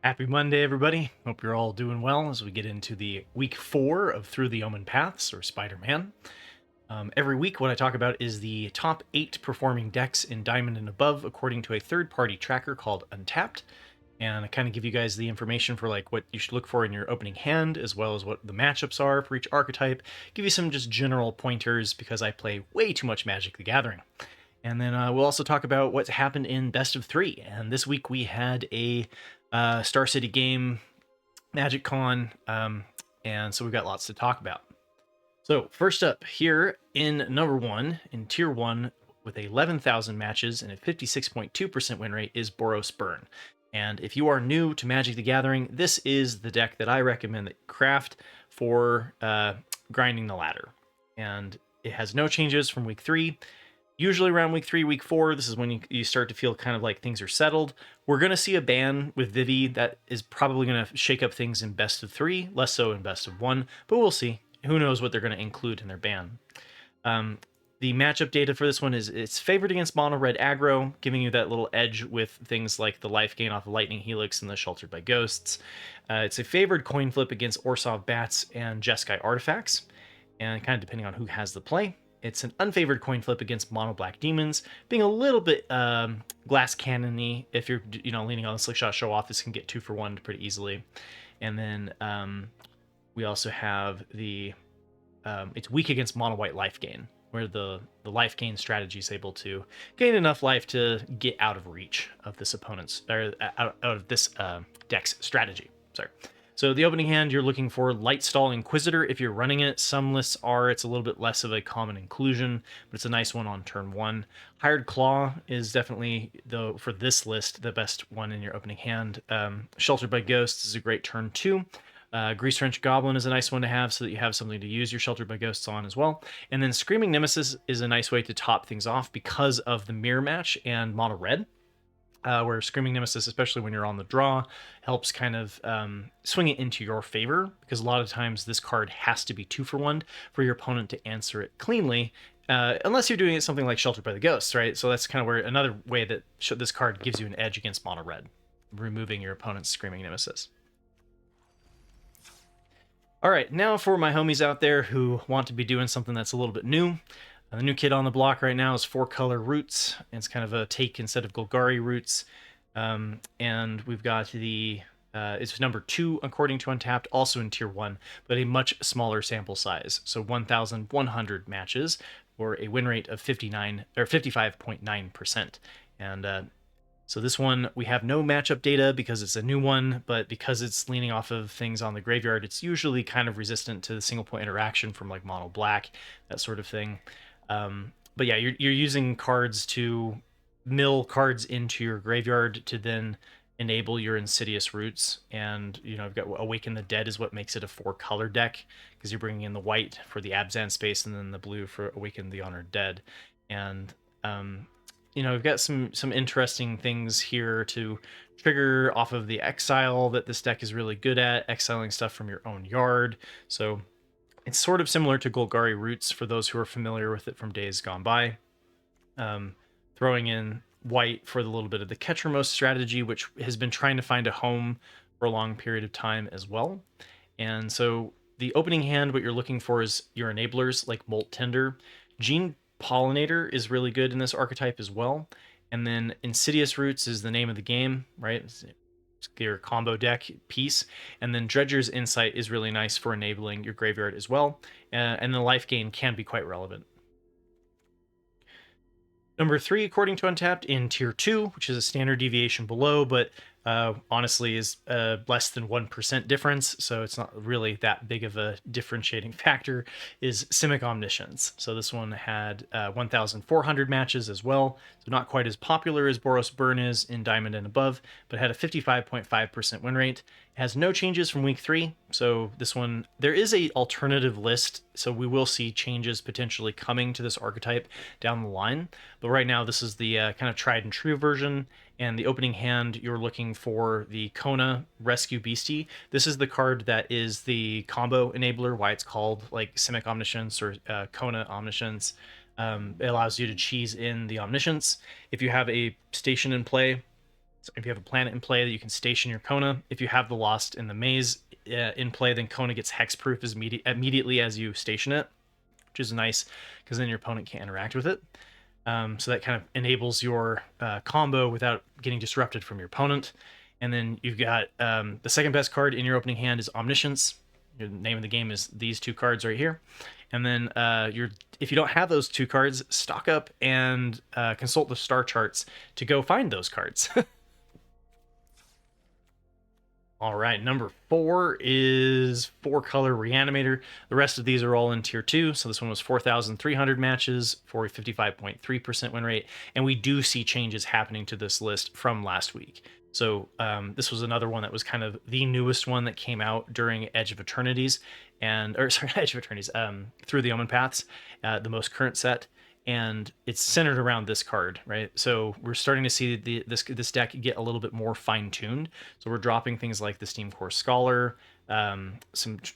Happy Monday, everybody. Hope you're all doing well as we get into the week 4 of Through the Omenpaths, or Spider-Man. Every week, what I talk about is the top 8 performing decks in Diamond and above, according to a third-party tracker called Untapped. And I kind of give you guys the information for like what you should look for in your opening hand, as well as what the matchups are for each archetype. Give you some just general pointers because I play way too much Magic the Gathering. And then we'll also talk about what's happened in Best of 3. And this week we had a Star City game, Magic Con, and so we've got lots to talk about. So first up here in number 1, in Tier 1, with 11,000 matches and a 56.2% win rate is Boros Burn. And if you are new to Magic the Gathering, this is the deck that I recommend that you craft for grinding the ladder. And it has no changes from week 3. Usually around week 3, week 4, this is when you start to feel kind of like things are settled. We're going to see a ban with Vivi that is probably going to shake up things in best of 3, less so in best of 1, but we'll see. Who knows what they're going to include in their ban. The matchup data for this one is it's favored against mono red aggro, giving you that little edge with things like the life gain off of Lightning Helix and the Sheltered by Ghosts. It's a favored coin flip against Orzhov Bats and Jeskai Artifacts, and kind of depending on who has the play. It's an unfavored coin flip against mono black demons, being a little bit glass cannon-y. If you're leaning on the Slickshot Show Off, this can get 2 for 1 pretty easily. And then we also have the it's weak against mono white life gain, where the life gain strategy is able to gain enough life to get out of reach of this opponent's or out of this deck's strategy. Sorry. So the opening hand, you're looking for Lightstall Inquisitor if you're running it. Some lists are. It's a little bit less of a common inclusion, but it's a nice one on turn 1. Hired Claw is definitely, though, for this list, the best one in your opening hand. Sheltered by Ghosts is a great turn 2. Grease Wrench Goblin is a nice one to have so that you have something to use your Sheltered by Ghosts on as well. And then Screaming Nemesis is a nice way to top things off because of the mirror match and mono red. Where Screaming Nemesis, especially when you're on the draw, helps kind of swing it into your favor, because a lot of times this card has to be 2 for 1 for your opponent to answer it cleanly, unless you're doing it something like Sheltered by the Ghosts, right? So that's kind of where another way that this card gives you an edge against mono red, removing your opponent's Screaming Nemesis. All right, now for my homies out there who want to be doing something that's a little bit new. The new kid on the block right now is 4-color Roots. And it's kind of a take instead of Golgari Roots. And we've got the it's number 2 according to Untapped, also in Tier 1, but a much smaller sample size. So 1,100 matches, or a win rate of 55.9%. And so this one, we have no matchup data because it's a new one, but because it's leaning off of things on the graveyard, it's usually kind of resistant to the single point interaction from like mono black, that sort of thing. But yeah, you're using cards to mill cards into your graveyard to then enable your Insidious Roots. And, you've got Awaken the Dead is what makes it a 4-color deck, because you're bringing in the white for the Abzan space and then the blue for Awaken the Honored Dead. And, we've got some interesting things here to trigger off of the exile that this deck is really good at, exiling stuff from your own yard. So it's sort of similar to Golgari Roots for those who are familiar with it from days gone by. Throwing in white for the little bit of the Ketchermost strategy, which has been trying to find a home for a long period of time as well. And so the opening hand, what you're looking for is your enablers like Molt Tender. Gene Pollinator is really good in this archetype as well. And then Insidious Roots is the name of the game, right? It's your combo deck piece. And then Dredger's Insight is really nice for enabling your graveyard as well. And the life gain can be quite relevant. Number 3, according to Untapped, in Tier 2, which is a standard deviation below, but honestly is less than 1% difference, so it's not really that big of a differentiating factor, is Simic Omniscience. So this one had 1,400 matches as well, so not quite as popular as Boros Burn is in Diamond and above, but had a 55.5% win rate. It has no changes from week 3, so this one, there is a alternative list, so we will see changes potentially coming to this archetype down the line, but right now this is the kind of tried and true version. And the opening hand, you're looking for the Kona Rescue Beastie. This is the card that is the combo enabler, why it's called like Simic Omniscience or Kona Omniscience. It allows you to cheese in the Omniscience. If you have a station in play, So if you have a planet in play that you can station your Kona, if you have the Lost in the Maze in play, then Kona gets hexproof immediately as you station it, which is nice because then your opponent can't interact with it. So that kind of enables your combo without getting disrupted from your opponent. And then you've got the second best card in your opening hand is Omniscience. The name of the game is these two cards right here. And then if you don't have those two cards, stock up and consult the star charts to go find those cards. All right, number 4 is 4-color Reanimator. The rest of these are all in tier 2. So this one was 4,300 matches for a 55.3% win rate. And we do see changes happening to this list from last week. So this was another one that was kind of the newest one that came out during Edge of Eternities, Edge of Eternities, through the Omenpaths, the most current set. And it's centered around this card, right? So we're starting to see this deck get a little bit more fine-tuned. So we're dropping things like the Steam Core Scholar,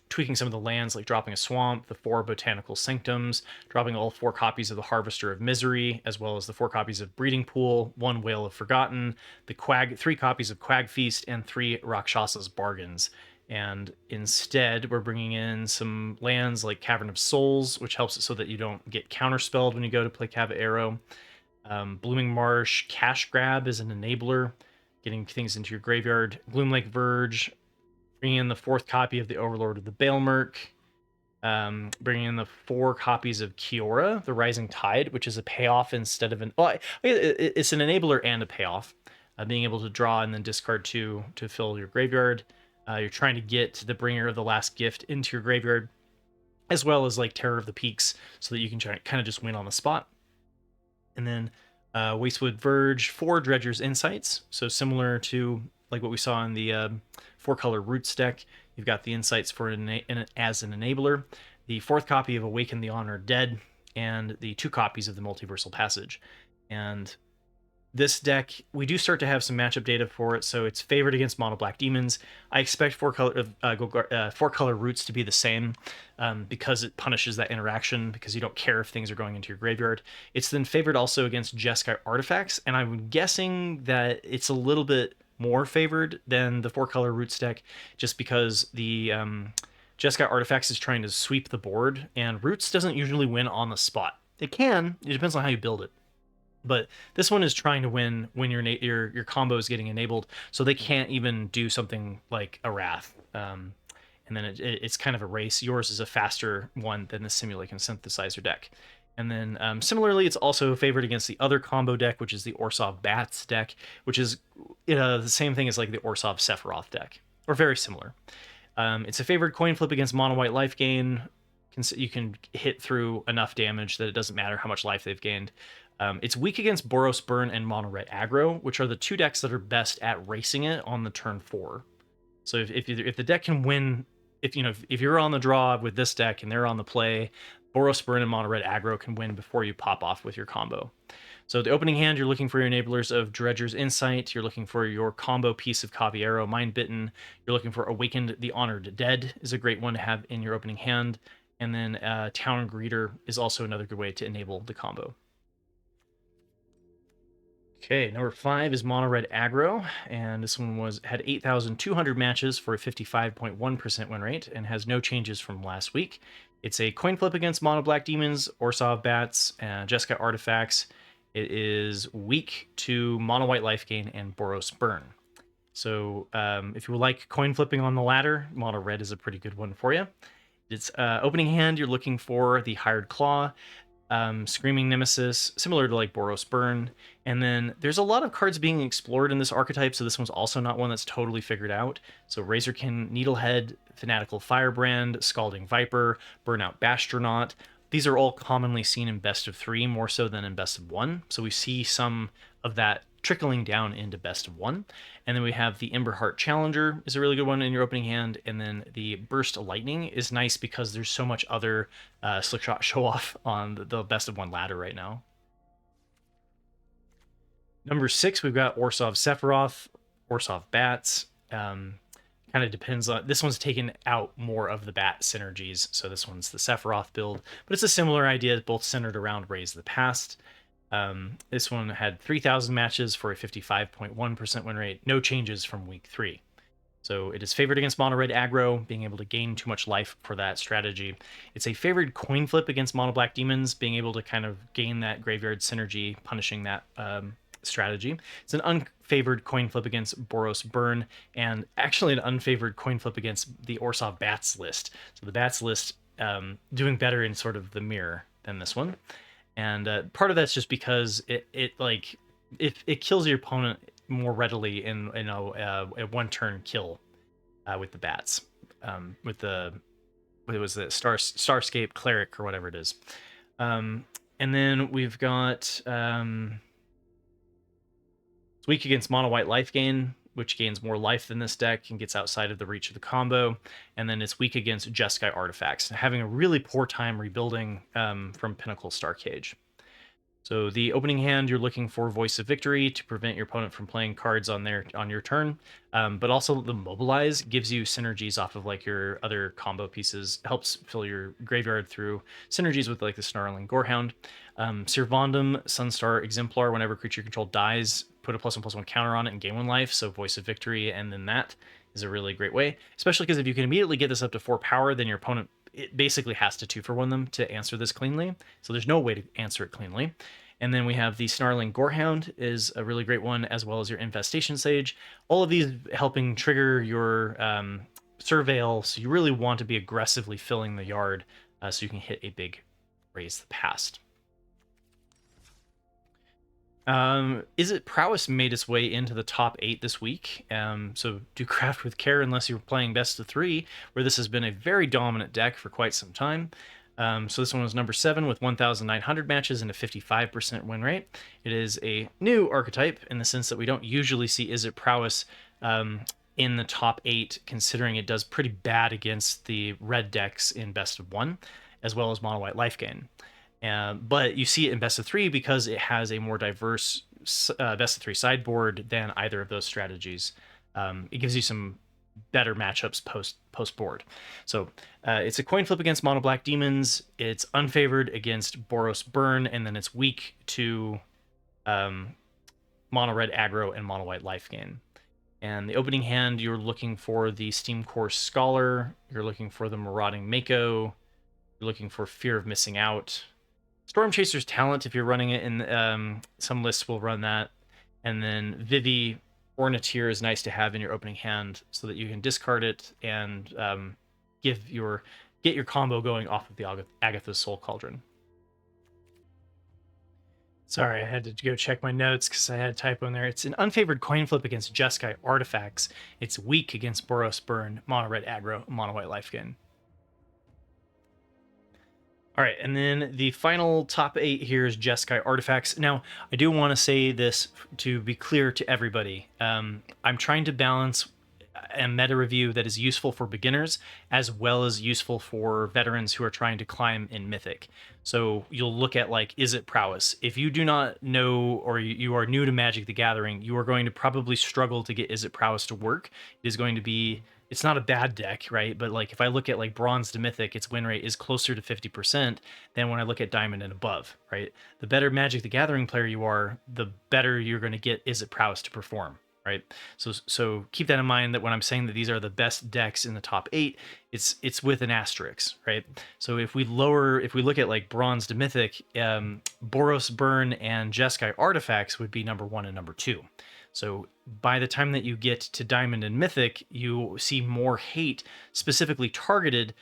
tweaking some of the lands, like dropping a Swamp, the 4 Botanical Sanctums, dropping all 4 copies of the Harvester of Misery, as well as the 4 copies of Breeding Pool, 1 Whale of Forgotten, the 3 copies of Quag Feast, and 3 Rakshasa's Bargains. And instead, we're bringing in some lands like Cavern of Souls, which helps it so that you don't get counterspelled when you go to play Cava Arrow. Blooming Marsh, Cash Grab is an enabler, getting things into your graveyard. Gloomlake Verge, bringing in the 4th copy of the Overlord of the Baelmerk. Bringing in the 4 copies of Kiora, the Rising Tide, which is a payoff instead of it's an enabler and a payoff. Being able to draw and then discard 2 to fill your graveyard. You're trying to get the Bringer of the Last Gift into your graveyard, as well as like Terror of the Peaks, so that you can kind of just win on the spot. And then Wastewood Verge, 4 Dredger's Insights. So similar to like what we saw in the 4-color Roots deck, you've got the Insights for as an enabler, the 4th copy of Awaken the Honored Dead, and the 2 copies of the Multiversal Passage. And this deck, we do start to have some matchup data for it, so it's favored against mono black demons. I expect 4-color Roots to be the same because it punishes that interaction, because you don't care if things are going into your graveyard. It's then favored also against Jeskai Artifacts, and I'm guessing that it's a little bit more favored than the 4-color Roots deck, just because the Jeskai Artifacts is trying to sweep the board, and Roots doesn't usually win on the spot. It can, it depends on how you build it. But this one is trying to win when your combo is getting enabled, so they can't even do something like a Wrath. And then it's kind of a race. Yours is a faster one than the Simulate and Synthesizer deck. And then similarly, it's also favored against the other combo deck, which is the Orzhov Bats deck, which is the same thing as like the Orzhov Sephiroth deck, or very similar. It's a favored coin flip against mono white life gain. You can hit through enough damage that it doesn't matter how much life they've gained. It's weak against Boros Burn and Mono Red Aggro, which are the 2 decks that are best at racing it on the turn 4. So if the deck can win, if you're on the draw with this deck and they're on the play, Boros Burn and Mono Red Aggro can win before you pop off with your combo. So the opening hand, you're looking for your enablers of Dredger's Insight. You're looking for your combo piece of Cava Arrow, Mind Bitten. You're looking for Awakened the Honored Dead is a great one to have in your opening hand. And then Town Greeter is also another good way to enable the combo. Okay, number 5 is Mono Red Aggro, and this one had 8,200 matches for a 55.1% win rate and has no changes from last week. It's a coin flip against Mono Black Demons, Orzhov Bats, Jeskai Artifacts. It is weak to Mono White Life Gain and Boros Burn. So if you like coin flipping on the ladder, Mono Red is a pretty good one for you. It's opening hand, you're looking for the Hired Claw, Screaming Nemesis, similar to like Boros Burn. And then there's a lot of cards being explored in this archetype, so this one's also not one that's totally figured out. So Razorkin, Needlehead, Fanatical Firebrand, Scalding Viper, Burnout Bastronaut. These are all commonly seen in best of 3, more so than in best of 1. So we see some of that trickling down into best of 1. And then we have the Emberheart Challenger is a really good one in your opening hand. And then the Burst Lightning is nice because there's so much other Slickshot show-off on the best of 1 ladder right now. Number 6, we've got Orzhov Sephiroth, Orzhov Bats. Kind of depends on, this one's taken out more of the bat synergies, so this one's the Sephiroth build, but it's a similar idea, both centered around Raise the Past. This one had 3,000 matches for a 55.1% win rate, no changes from week 3. So it is favored against mono red aggro, being able to gain too much life for that strategy. It's a favored coin flip against mono black demons, being able to kind of gain that graveyard synergy, punishing that strategy. It's an unfavored coin flip against Boros Burn, and actually an unfavored coin flip against the Orzhov Bats list. So the Bats list doing better in sort of the mirror than this one. And part of that's just because it kills your opponent more readily in a one turn kill with the bats, with the what was the Starscape Cleric or whatever it is. And then we've got it's weak against mono white life gain, which gains more life than this deck and gets outside of the reach of the combo. And then it's weak against Jeskai Artifacts, having a really poor time rebuilding from Pinnacle Starcage. So the opening hand, you're looking for Voice of Victory to prevent your opponent from playing cards on your turn, but also the Mobilize gives you synergies off of like your other combo pieces, helps fill your graveyard through synergies with like the Snarling Gorehound. Sirvondum Sunstar Exemplar, whenever creature control dies, put a +1/+1 counter on it and gain 1 life, so Voice of Victory, and then that is a really great way, especially because if you can immediately get this up to 4 power, then your opponent it basically has to 2-for-1 them to answer this cleanly. So there's no way to answer it cleanly. And then we have the Snarling Gorehound is a really great one, as well as your Infestation Sage. All of these helping trigger your Surveil, so you really want to be aggressively filling the yard so you can hit a big Raise the Past. Izzet Prowess made its way into the top 8 this week, so do craft with care unless you're playing best of 3, where this has been a very dominant deck for quite some time. So this one was number 7 with 1,900 matches and a 55% win rate. It is a new archetype in the sense that we don't usually see Izzet Prowess in the top 8, considering it does pretty bad against the red decks in best of 1, as well as mono white life gain. But you see it in best of 3 because it has a more diverse best of 3 sideboard than either of those strategies. It gives you some better matchups post board. So it's a coin flip against mono black demons. It's unfavored against Boros Burn, and then it's weak to mono red aggro and mono white life gain. And the opening hand, you're looking for the Steam Core Scholar. You're looking for the Marauding Mako. You're looking for Fear of Missing Out. Storm Chaser's Talent, if you're running it in some lists will run that. And then Vivi Orniteer is nice to have in your opening hand so that you can discard it and get your combo going off of the Agatha's Soul Cauldron. Sorry, I had to go check my notes because I had a typo in there. It's an unfavored coin flip against Jeskai Artifacts. It's weak against Boros Burn, mono red aggro, mono white life gain. All right, and then the final top 8 here is Jeskai Artifacts. Now, I do want to say this to be clear to everybody. I'm trying to balance a meta review that is useful for beginners as well as useful for veterans who are trying to climb in Mythic. So you'll look at like Izzet Prowess. If you do not know or you are new to Magic the Gathering, you are going to probably struggle to get Izzet Prowess to work. It is going to be... It's not a bad deck, right? But like if I look at like Bronze to Mythic, its win rate is closer to 50% than when I look at Diamond and above, right? The better Magic the Gathering player you are, the better you're going to get Izzet Prowess to perform, right? So keep that in mind, that when I'm saying that these are the best decks in the top 8, it's with an asterisk, right? So if we look at like Bronze to Mythic, Boros Burn and Jeskai Artifacts would be number 1 and number 2. So by the time that you get to Diamond and Mythic, you see more hate specifically targeted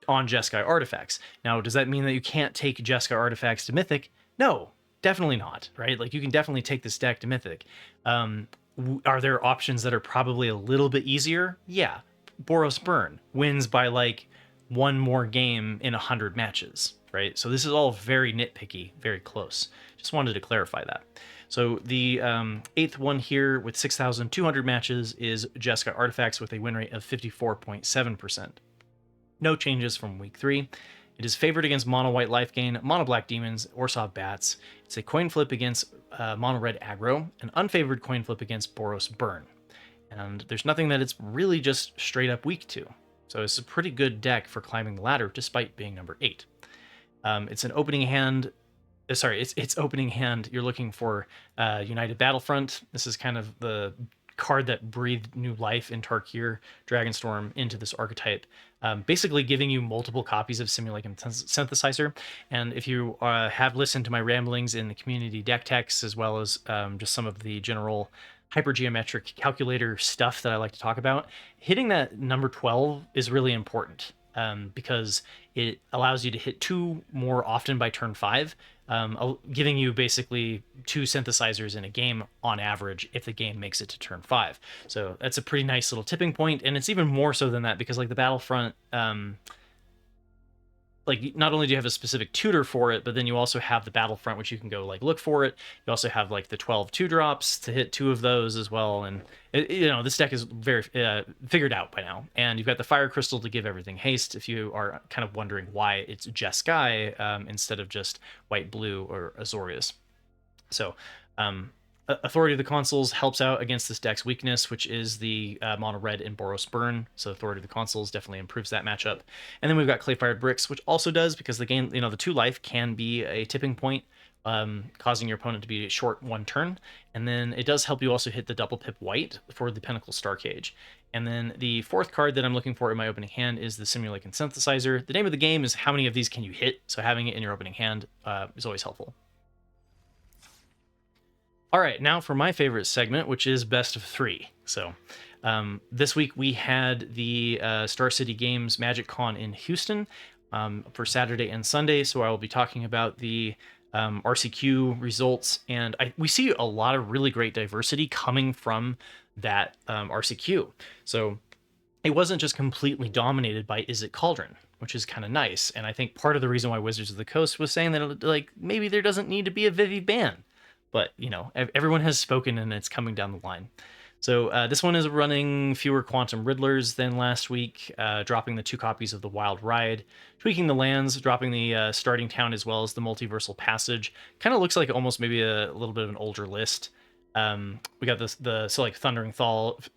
on Jeskai Artifacts. Now, does that mean that you can't take Jeskai Artifacts to Mythic? No, definitely not, right? Like you can definitely take this deck to Mythic. Are there options that are probably a little bit easier? Yeah. Boros Burn wins by like 1 more game in 100 matches, right? So this is all very nitpicky, very close. Just wanted to clarify that. So the 8th one here with 6,200 matches is Jeskai Artifacts with a win rate of 54.7%. No changes from week 3. It is favored against mono white life gain, mono black demons, Orzhov Bats. It's a coin flip against mono red aggro, an unfavored coin flip against Boros Burn. And there's nothing that it's really just straight up weak to. So it's a pretty good deck for climbing the ladder despite being number 8. It's an opening hand sorry, it's opening hand. You're looking for United Battlefront. This is kind of the card that breathed new life in Tarkir Dragonstorm into this archetype, basically giving you multiple copies of Simic Synthesizer. And if you have listened to my ramblings in the community deck techs, as well as just some of the general hypergeometric calculator stuff that I like to talk about, hitting that number 12 is really important, because it allows you to hit 2 more often by turn 5, giving you basically 2 synthesizers in a game on average if the game makes it to turn 5. So that's a pretty nice little tipping point, and it's even more so than that because like the Battlefront, like not only do you have a specific tutor for it, but then you also have the Battlefront, which you can go like look for it. You also have like the 12 2-drops to hit 2 of those as well. And this deck is very figured out by now. And you've got the Fire Crystal to give everything haste if you are kind of wondering why it's Jeskai instead of just white, blue, or Azorius. So Authority of the Consuls helps out against this deck's weakness, which is the mono red in Boros Burn. So Authority of the Consuls definitely improves that matchup. And then we've got Clay Fired Bricks, which also does, because the game, the 2 life can be a tipping point, causing your opponent to be short 1 turn. And then it does help you also hit the double pip white for the Pinnacle Star Cage. And then the 4th card that I'm looking for in my opening hand is the Simulating Synthesizer. The name of the game is how many of these can you hit, so having it in your opening hand is always helpful. All right, now for my favorite segment, which is best of 3. So this week we had the Star City Games Magic Con in Houston for Saturday and Sunday. So I will be talking about the RCQ results, and we see a lot of really great diversity coming from that RCQ. So it wasn't just completely dominated by Izzet Cauldron, which is kind of nice. And I think part of the reason why Wizards of the Coast was saying that like maybe there doesn't need to be a Vivi ban. But, everyone has spoken and it's coming down the line. So this one is running fewer Quantum Riddlers than last week, dropping the 2 copies of the Wild Ride, tweaking the lands, dropping the Starting Town as well as the Multiversal Passage. Kind of looks like almost maybe a little bit of an older list. We got like Thundering Falls,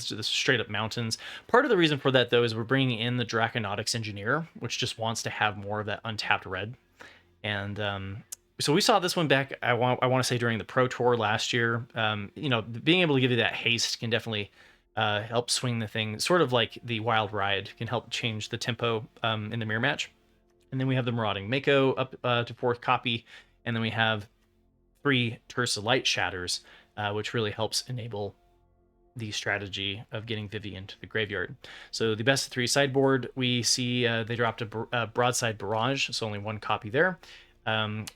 the straight up mountains. Part of the reason for that, though, is we're bringing in the Draconautics Engineer, which just wants to have more of that untapped red. And so we saw this one back, I want to say, during the Pro Tour last year. Being able to give you that haste can definitely help swing the thing, sort of like the Wild Ride can help change the tempo in the mirror match. And then we have the Marauding Mako up to 4th copy, and then we have 3 Tersa Light Shatters, which really helps enable the strategy of getting Vivi into the graveyard. So the best of 3 sideboard, we see they dropped a Broadside Barrage, so only 1 copy there.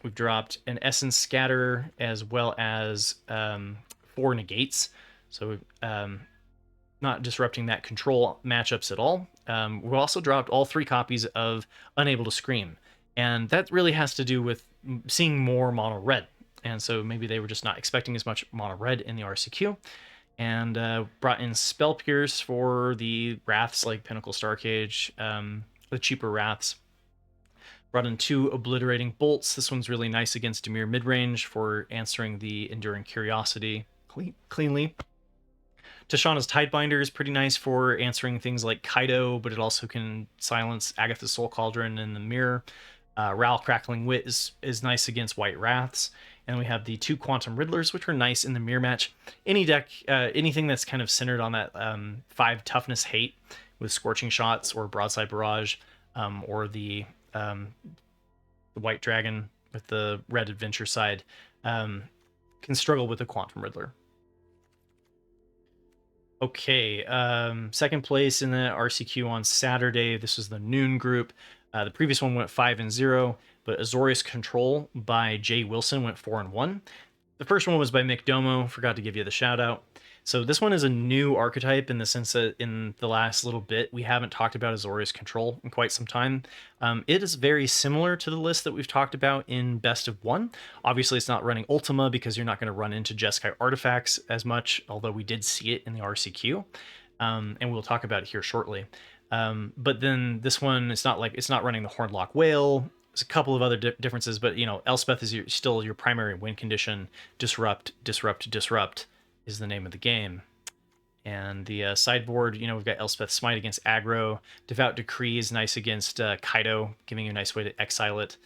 We've dropped an Essence Scatter as well as 4 Negates, so not disrupting that control matchups at all. We also dropped all 3 copies of Unable to Scream, and that really has to do with seeing more mono red, and so maybe they were just not expecting as much mono red in the RCQ. And brought in Spell Pierce for the Wraths like Pinnacle Star Cage, the cheaper Wraths. Brought in 2 Obliterating Bolts. This one's really nice against Dimir Midrange for answering the Enduring Curiosity cleanly. Tashana's Tidebinder is pretty nice for answering things like Kaido, but it also can silence Agatha's Soul Cauldron in the mirror. Ral Crackling Wit is nice against White Wraths. And we have the 2 Quantum Riddlers, which are nice in the mirror match. Any deck, anything that's kind of centered on that 5 Toughness Hate with Scorching Shots or Broadside Barrage, or the White Dragon with the red adventure side, can struggle with the Quantum Riddler. Okay, 2nd place in the RCQ on Saturday. This was the noon group. The previous one went 5-0, but Azorius Control by Jay Wilson went 4-1. The first one was by Mick Domo. Forgot to give you the shout out. So this one is a new archetype in the sense that in the last little bit, we haven't talked about Azorius Control in quite some time. It is very similar to the list that we've talked about in Best of 1. Obviously, it's not running Ultima because you're not going to run into Jeskai Artifacts as much, although we did see it in the RCQ. And we'll talk about it here shortly. But then this one, it's not running the Hornlock Whale. There's a couple of other differences, but Elspeth is still your primary win condition. Disrupt is the name of the game. And the sideboard, we've got Elspeth Smite against Aggro. Devout Decree is nice against Kaido, giving you a nice way to exile it.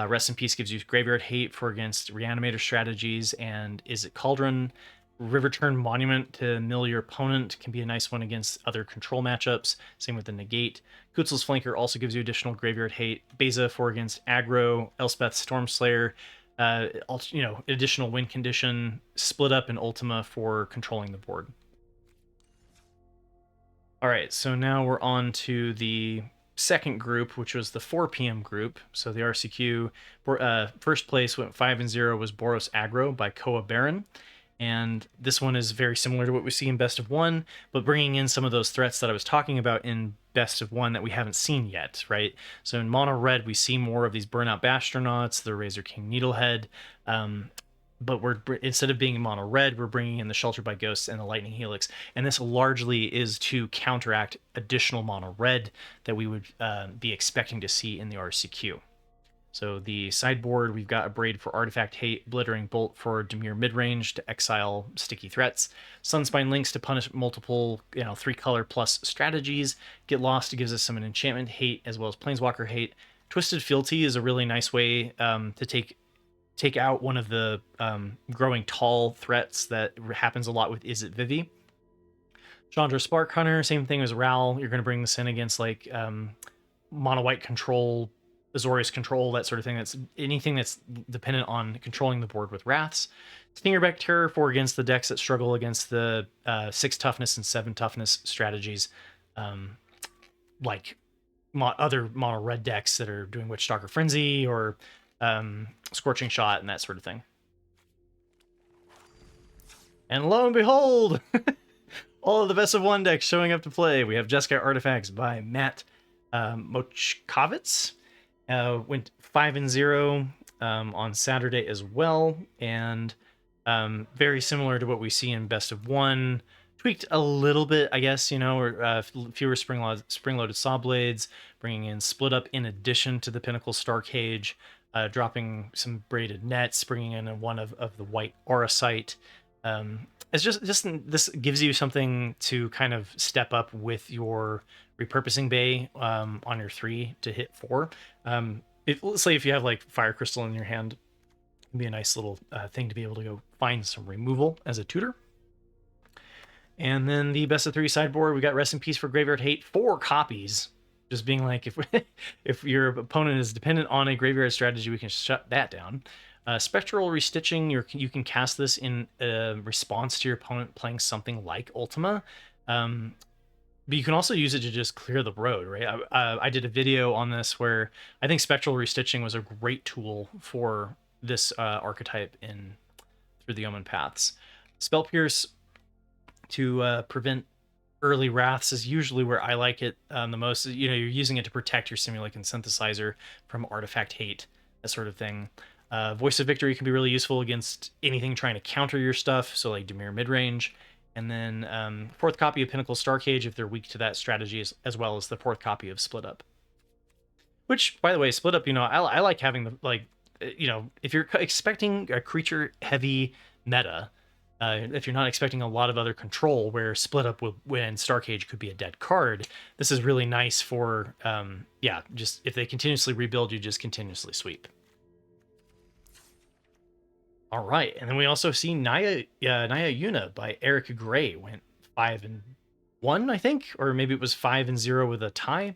Rest in Peace gives you graveyard hate for against Reanimator strategies, and Izzet Cauldron. River Turn Monument to mill your opponent can be a nice one against other control matchups. Same with the Negate. Kutzel's Flanker also gives you additional graveyard hate. Beza for against aggro. Elspeth Stormslayer, additional win condition. Split Up and Ultima for controlling the board. All right, so now we're on to the second group, which was the 4 p.m. group. So the RCQ first place went 5-0 was Boros Aggro by Koa Baron. And this one is very similar to what we see in Best of One, but bringing in some of those threats that I was talking about in Best of One that we haven't seen yet, right? So in Mono Red, we see more of these Burnout Bastronauts, the Razor King Needlehead, but instead of being in Mono Red, we're bringing in the Shelter by Ghosts and the Lightning Helix, and this largely is to counteract additional Mono Red that we would be expecting to see in the RCQ. So the sideboard, we've got a Braid for Artifact Hate, Blittering Bolt for Dimir Midrange to exile sticky threats, Sunspine Links to punish multiple 3-color plus strategies, Get Lost gives us some enchantment hate as well as Planeswalker hate. Twisted Fealty is a really nice way to take out one of the growing tall threats that happens a lot with Izzet Vivi. Chandra Spark Hunter, same thing as Ral. You're going to bring this in against like mono white control, Azorius Control, that sort of thing. That's anything that's dependent on controlling the board with Wraths. Stingerback Terror for against the decks that struggle against the 6 toughness and 7 toughness strategies, like other mono red decks that are doing Witchstalker Frenzy or Scorching Shot and that sort of thing. And lo and behold, all of the Best of One decks showing up to play. We have Jeskai Artifacts by Matt Mochkovitz. Went 5-0 on Saturday as well, and very similar to what we see in Best of One. Tweaked a little bit, I guess, or fewer spring-loaded Saw Blades, bringing in Split Up in addition to the Pinnacle Star Cage, dropping some Braided Nets, bringing in one of the white Aura Sight. It's just this gives you something to kind of step up with your repurposing bay on your 3 to hit 4. Let's say if you have like Fire Crystal in your hand, it'd be a nice little thing to be able to go find some removal as a tutor. And then the Best of 3 sideboard, we got Rest in Peace for Graveyard Hate, 4 copies. Just being like, if your opponent is dependent on a graveyard strategy, we can shut that down. Spectral Restitching, you can cast this in response to your opponent playing something like Ultima. But you can also use it to just clear the road, right? I did a video on this where I think Spectral Restitching was a great tool for this archetype through the Omenpaths. Spell Pierce to prevent early Wraths is usually where I like it the most. You're using it to protect your Simulicon Synthesizer from artifact hate, that sort of thing. Voice of Victory can be really useful against anything trying to counter your stuff, so like Dimir Midrange. And then 4th copy of Pinnacle Star Cage if they're weak to that strategy, as well as the 4th copy of Split Up. Which, by the way, Split Up, I like having if you're expecting a creature-heavy meta, if you're not expecting a lot of other control where Split Up when Star Cage could be a dead card, this is really nice for, just if they continuously rebuild, you just continuously sweep. All right, and then we also see Naya Yuna by Eric Gray went 5-1, I think, or maybe it was 5-0 with a tie.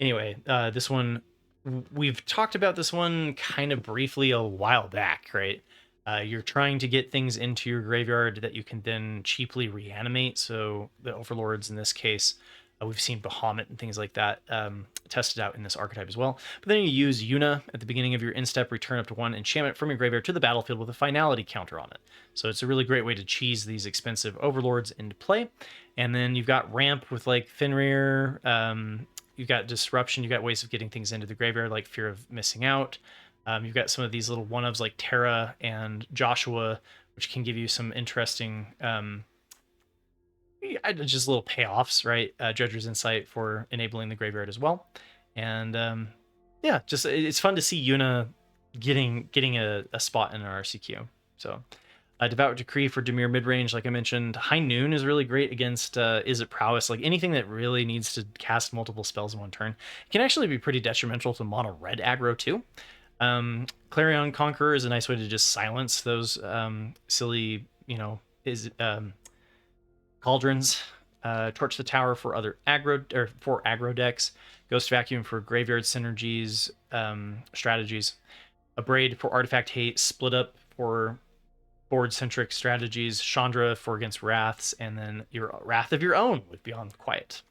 Anyway, this one, we've talked about this one kind of briefly a while back, right? You're trying to get things into your graveyard that you can then cheaply reanimate. So the Overlords in this case, we've seen Bahamut and things like that tested out in this archetype as well. But then you use Yuna at the beginning of your in-step, return up to 1 enchantment from your graveyard to the battlefield with a finality counter on it. So it's a really great way to cheese these expensive Overlords into play. And then you've got Ramp with like Fenrir, you've got Disruption, you've got ways of getting things into the graveyard like Fear of Missing Out. You've got some of these little one-ofs like Terra and Joshua, which can give you some interesting just little payoffs, right? Judge's Insight for enabling the graveyard as well. And just it's fun to see Yuna getting a spot in our RCQ. So Devout Decree for Dimir Midrange, like I mentioned. High Noon is really great against Izzet Prowess. Like anything that really needs to cast multiple spells in one turn. It can actually be pretty detrimental to mono red aggro too. Clarion Conqueror is a nice way to just silence those silly, cauldrons. Torch the Tower for other aggro decks. Ghost Vacuum for graveyard synergies strategies. A Braid for artifact hate. Split Up for board centric strategies. Chandra for against wraths, and then your wrath of your own with Beyond Quiet.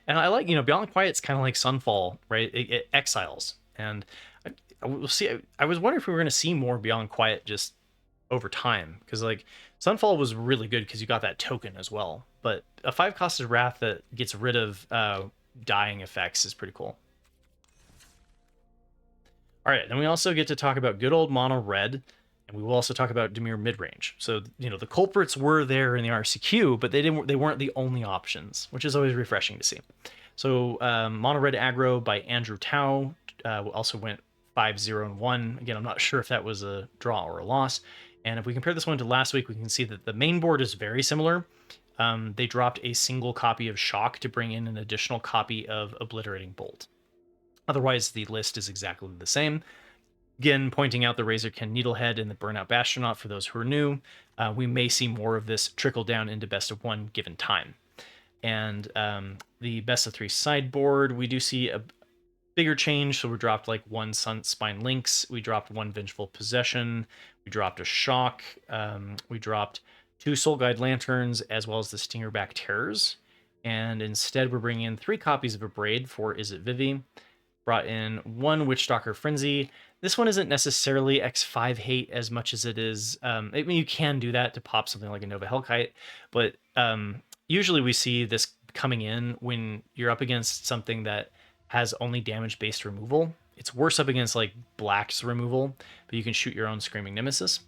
And I like, Beyond Quiet's kind of like Sunfall, right? It exiles, and we'll see. I was wondering if we were going to see more Beyond Quiet just over time, because like Sunfall was really good because you got that token as well. But a 5-costed Wrath that gets rid of dying effects is pretty cool. All right, then we also get to talk about good old mono red, and we will also talk about Dimir Midrange. So the culprits were there in the RCQ, but they weren't the only options, which is always refreshing to see. So mono red aggro by Andrew Tao also went 5-0-1. Again, I'm not sure if that was a draw or a loss. And if we compare this one to last week, we can see that the main board is very similar. They dropped a single copy of Shock to bring in an additional copy of Obliterating Bolt. Otherwise, the list is exactly the same. Again, pointing out the Razorken Needlehead and the Burnout Bastronaut for those who are new. We may see more of this trickle down into best of one given time. And the best of 3 sideboard, we do see a bigger change. So we dropped like 1 Sunspine Lynx, we dropped 1 Vengeful Possession, we dropped a Shock, we dropped 2 Soul Guide Lanterns, as well as the Stingerback Terrors. And instead, we're bringing in 3 copies of a Braid for Izzet Vivi. Brought in 1 Witchstalker Frenzy. This one isn't necessarily X5 hate as much as it is. I mean, you can do that to pop something like a Nova Hellkite, but usually we see this coming in when you're up against something that has only damage-based removal. It's worse up against like Black's removal, but you can shoot your own Screaming Nemesis.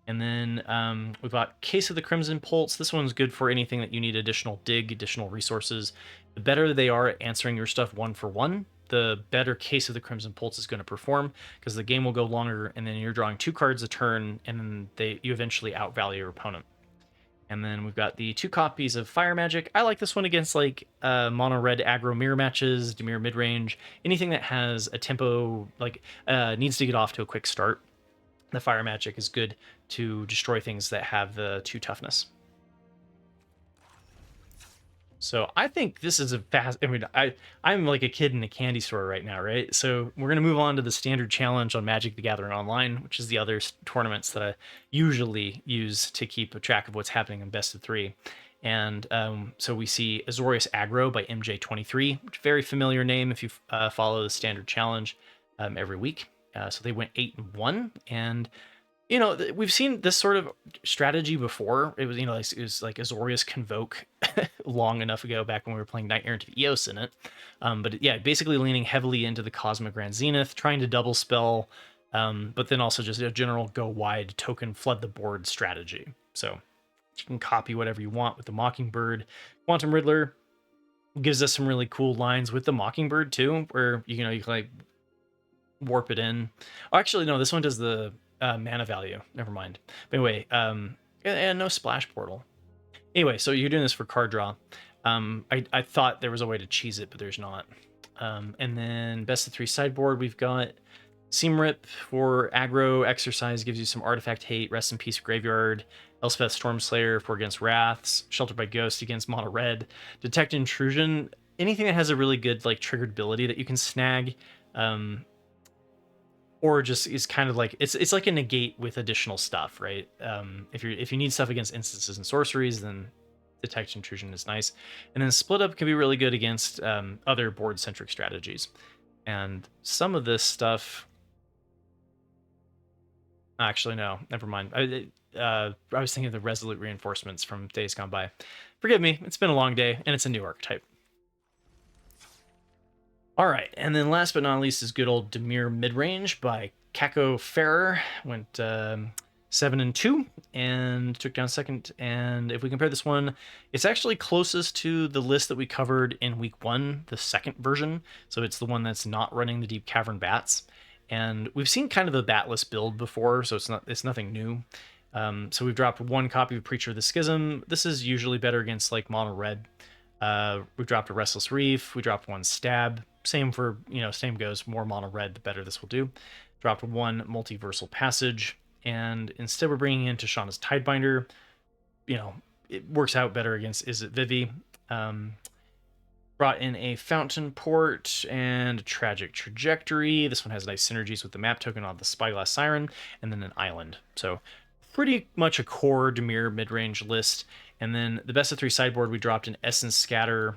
And then we've got Case of the Crimson Pulse. This one's good for anything that you need additional dig, additional resources. The better they are at answering your stuff 1-for-1, the better Case of the Crimson Pulse is going to perform, because the game will go longer, and then you're drawing 2 cards a turn, and then you eventually outvalue your opponent. And then we've got the 2 copies of Fire Magic. I like this one against like mono red aggro mirror matches, Dimir Midrange, anything that has a tempo, like needs to get off to a quick start. The Fire Magic is good to destroy things that have the 2 toughness. So I think this is a fast. I mean, I'm like a kid in a candy store right now, right? So we're gonna move on to the standard challenge on Magic the Gathering Online, which is the other tournaments that I usually use to keep track of what's happening in best of 3. And so we see Azorius Aggro by MJ23, which is a very familiar name if you follow the standard challenge every week. So they went 8-1, and we've seen this sort of strategy before. It was, it was like Azorius Convoke long enough ago, back when we were playing Knight Errant of Eos in it. But yeah, basically leaning heavily into the Cosmic Grand Zenith, trying to double spell, but then also just a general go wide token flood the board strategy. So you can copy whatever you want with the Mockingbird. Quantum Riddler gives us some really cool lines with the Mockingbird too, where you can like warp it in. Oh, actually, no, this one does the mana value. Never mind. But anyway, and no splash portal. Anyway, so you're doing this for card draw. I thought there was a way to cheese it, but there's not. And then best of 3 sideboard, we've got Seamrip for aggro. Exercise gives you some artifact hate. Rest in Peace Graveyard. Elspeth Stormslayer for against wraths. Shelter by Ghost against mono red. Detect Intrusion. Anything that has a really good like triggered ability that you can snag. Or just is kind of like it's like a negate with additional stuff, right? If you need stuff against instances and sorceries, then Detect Intrusion is nice. And then Split Up can be really good against other board centric strategies. And some of this stuff, actually no, never mind. I was thinking of the Resolute Reinforcements from days gone by. Forgive me, it's been a long day, and it's a new archetype. All right, and then last but not least is good old Dimir Midrange by Kako Ferrer. Went 7-2 and took down second. And if we compare this one, it's actually closest to the list that we covered in week 1, the second version. So it's the one that's not running the Deep Cavern Bats. And we've seen kind of a batless build before, so it's nothing new. So we've dropped 1 copy of Preacher of the Schism. This is usually better against like mono red. We dropped a Restless Reef. We dropped 1 Stab. same for, same goes. More mono red, the better this will do. Dropped 1 Multiversal Passage, and instead we're bringing in Tishana's Tidebinder. It works out better against Izzet Vivi. Brought in a Fountain Port and a Tragic Trajectory. This one has nice synergies with the map token on the Spyglass Siren, and then an island. So pretty much a core Dimir midrange list. And then the best of 3 sideboard, we dropped an Essence Scatter,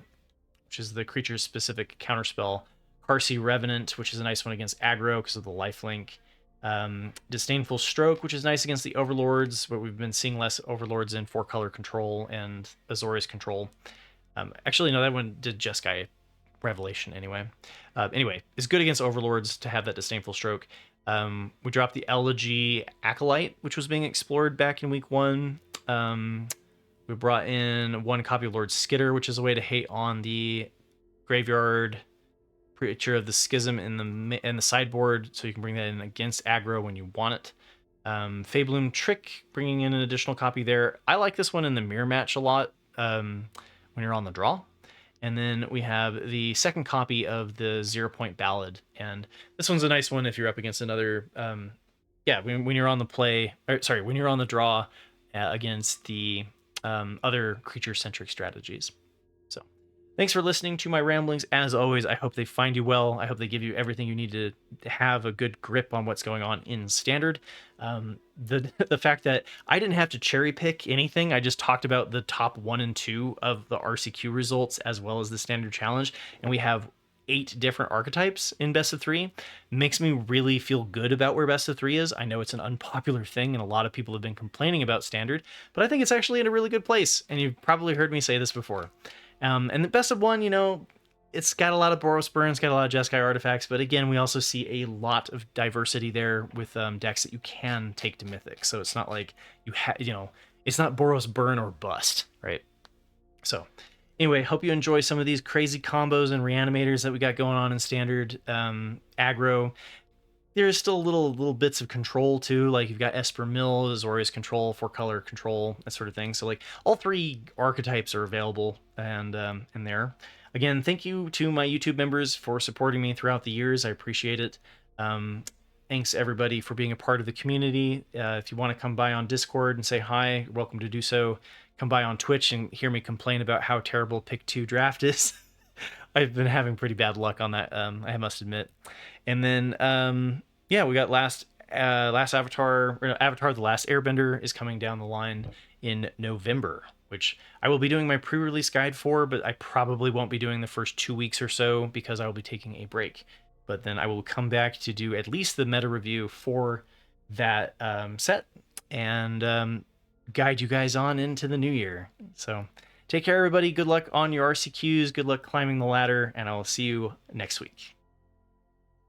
which is the creature's specific counterspell. Karsi Revenant, which is a nice one against aggro because of the lifelink. Disdainful Stroke, which is nice against the Overlords, but we've been seeing less Overlords in 4-color control and Azorius Control. Actually, no, that one did Jeskai Revelation anyway. Anyway, it's good against Overlords to have that Disdainful Stroke. We dropped the Elegy Acolyte, which was being explored back in week 1. We brought in 1 copy of Lord Skitter, which is a way to hate on the graveyard creature of the Schism in the sideboard, so you can bring that in against aggro when you want it. Fabloom Trick, bringing in an additional copy there. I like this one in the mirror match a lot when you're on the draw. And then we have the second copy of the 0-point Ballad, and this one's a nice one if you're up against another. When you're on the play, when you're on the draw against the other creature-centric strategies. So, thanks for listening to my ramblings. As always, I hope they find you well. I hope they give you everything you need to have a good grip on what's going on in Standard. The fact that I didn't have to cherry pick anything, I just talked about the top 1 and 2 of the RCQ results as well as the Standard Challenge, and we have 8 different archetypes in best of 3. Makes me really feel good about where best of 3 is. I know it's an unpopular thing and a lot of people have been complaining about Standard, but I think it's actually in a really good place, and you've probably heard me say this before. And the best of 1, it's got a lot of Boros Burn, it's got a lot of Jeskai Artifacts, but again, we also see a lot of diversity there with decks that you can take to Mythic. So it's not like it's not Boros Burn or bust, right? So anyway, hope you enjoy some of these crazy combos and reanimators that we got going on in Standard. Aggro. There's still little bits of control too, like you've got Esper Mill, Azorius Control, 4-color control, that sort of thing. So like all 3 archetypes are available and there. Again, thank you to my YouTube members for supporting me throughout the years. I appreciate it. Thanks everybody for being a part of the community. If you want to come by on Discord and say hi, you're welcome to do so. Come by on Twitch and hear me complain about how terrible Pick 2 draft is. I've been having pretty bad luck on that, I must admit. And then, we got last Avatar The Last Airbender is coming down the line in November, which I will be doing my pre-release guide for, but I probably won't be doing the first 2 weeks or so because I will be taking a break. But then I will come back to do at least the meta review for that set and guide you guys on into the new year. So take care, everybody. Good luck on your RCQs. Good luck climbing the ladder, and I will see you next week.